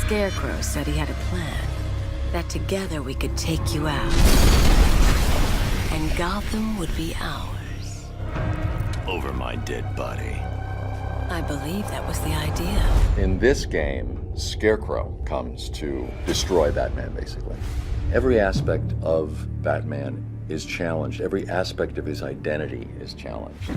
Scarecrow said he had a plan. That together we could take you out. And Gotham would be ours. Over my dead body. I believe that was the idea. In this game, Scarecrow comes to destroy Batman, basically. Every aspect of Batman is challenged. Every aspect of his identity is challenged.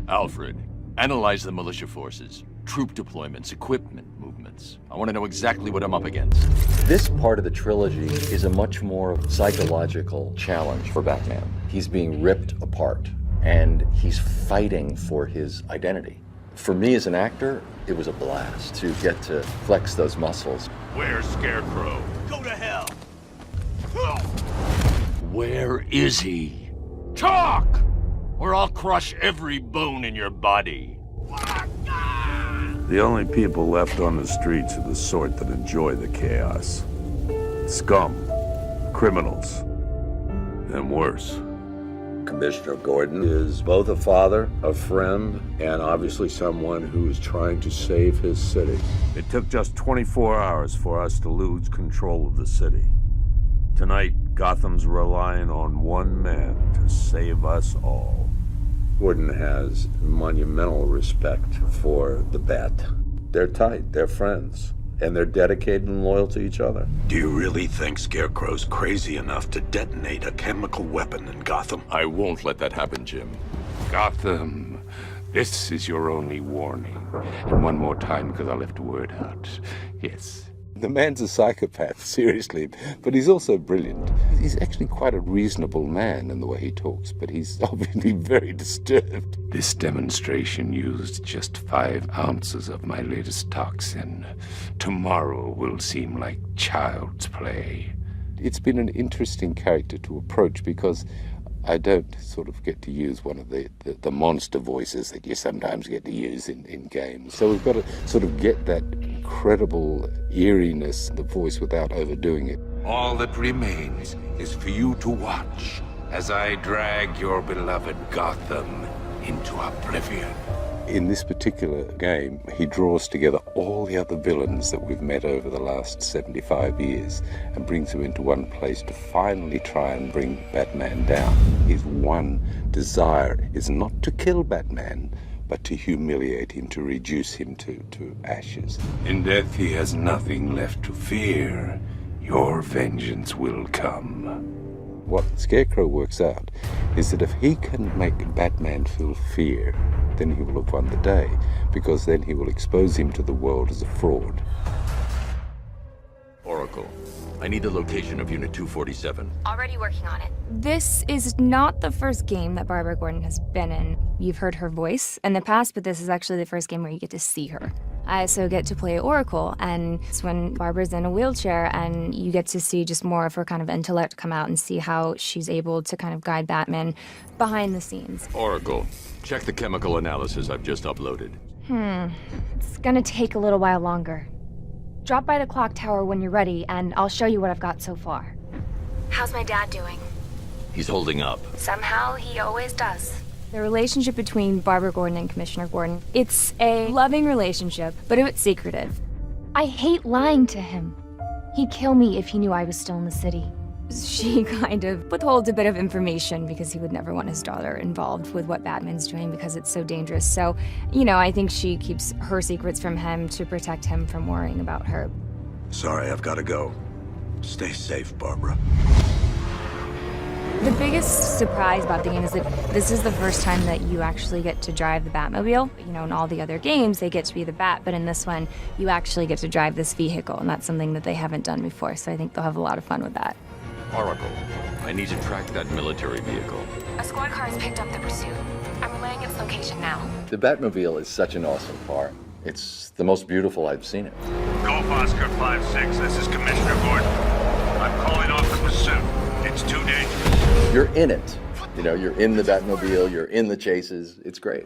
Alfred, analyze the militia forces, troop deployments, equipment movements. I want to know exactly what I'm up against. This part of the trilogy is a much more psychological challenge for Batman. He's being ripped apart, and he's fighting for his identity. For me as an actor, it was a blast to get to flex those muscles. Where's Scarecrow? Go to hell! Where is he? Talk! Or I'll crush every bone in your body. The only people left on the streets are the sort that enjoy the chaos. Scum, criminals, and worse. Commissioner Gordon is both a father, a friend, and obviously someone who is trying to save his city. It took just 24 hours for us to lose control of the city. Tonight, Gotham's relying on one man to save us all. Gordon has monumental respect for the Bat. They're tight, they're friends, and they're dedicated and loyal to each other. Do you really think Scarecrow's crazy enough to detonate a chemical weapon in Gotham? I won't let that happen, Jim. Gotham, this is your only warning. And one more time, because I left a word out. Yes. The man's a psychopath, seriously, but he's also brilliant. He's actually quite a reasonable man in the way he talks, but he's obviously very disturbed. This demonstration used just 5 ounces of my latest toxin. Tomorrow will seem like child's play. It's been an interesting character to approach because I don't sort of get to use one of the monster voices that you sometimes get to use in games. So we've got to sort of get that incredible eeriness in the voice without overdoing it. All that remains is for you to watch as I drag your beloved Gotham into oblivion. In this particular game, he draws together all the other villains that we've met over the last 75 years and brings them into one place to finally try and bring Batman down. His one desire is not to kill Batman, but to humiliate him, to reduce him to ashes. In death, he has nothing left to fear. Your vengeance will come. What Scarecrow works out is that if he can make Batman feel fear, then he will have won the day, because then he will expose him to the world as a fraud. Oracle, I need the location of Unit 247. Already working on it. This is not the first game that Barbara Gordon has been in. You've heard her voice in the past, but this is actually the first game where you get to see her. I also get to play Oracle, and it's when Barbara's in a wheelchair and you get to see just more of her kind of intellect come out and see how she's able to kind of guide Batman behind the scenes. Oracle, check the chemical analysis I've just uploaded. It's gonna take a little while longer. Drop by the clock tower when you're ready, and I'll show you what I've got so far. How's my dad doing? He's holding up. Somehow, he always does. The relationship between Barbara Gordon and Commissioner Gordon, it's a loving relationship, but it's secretive. I hate lying to him. He'd kill me if he knew I was still in the city. She kind of withholds a bit of information because he would never want his daughter involved with what Batman's doing because it's so dangerous. So, you know, I think she keeps her secrets from him to protect him from worrying about her. Sorry, I've got to go. Stay safe, Barbara. The biggest surprise about the game is that this is the first time that you actually get to drive the Batmobile. You know, in all the other games, they get to be the Bat, but in this one, you actually get to drive this vehicle, and that's something that they haven't done before, so I think they'll have a lot of fun with that. Oracle, I need to track that military vehicle. A squad car has picked up the pursuit. I'm relaying its location now. The Batmobile is such an awesome car. It's the most beautiful I've seen it. Golf Oscar 5-6, this is Commissioner Gordon. I'm calling off the pursuit. It's too dangerous. You're in it. You know, you're in the Batmobile, you're in the chases. It's great.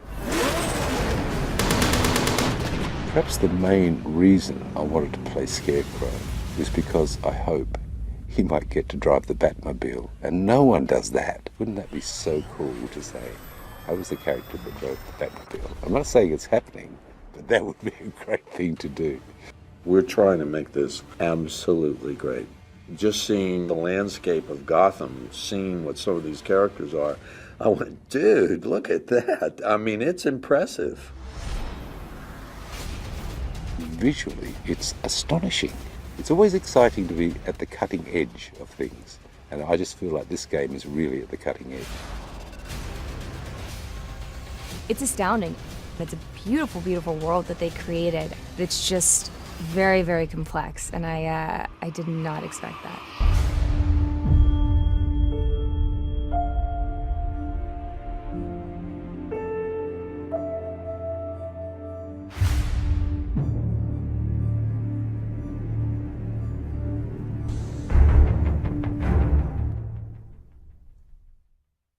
Perhaps the main reason I wanted to play Scarecrow is because I hope he might get to drive the Batmobile. And no one does that. Wouldn't that be so cool to say, I was the character that drove the Batmobile? I'm not saying it's happening, but that would be a great thing to do. We're trying to make this absolutely great. Just seeing the landscape of Gotham, seeing what some of these characters are, I went, dude, look at that. I mean, it's impressive. Visually, it's astonishing. It's always exciting to be at the cutting edge of things, and I just feel like this game is really at the cutting edge. It's astounding. It's a beautiful, beautiful world that they created. It's just very, very complex, and I did not expect that.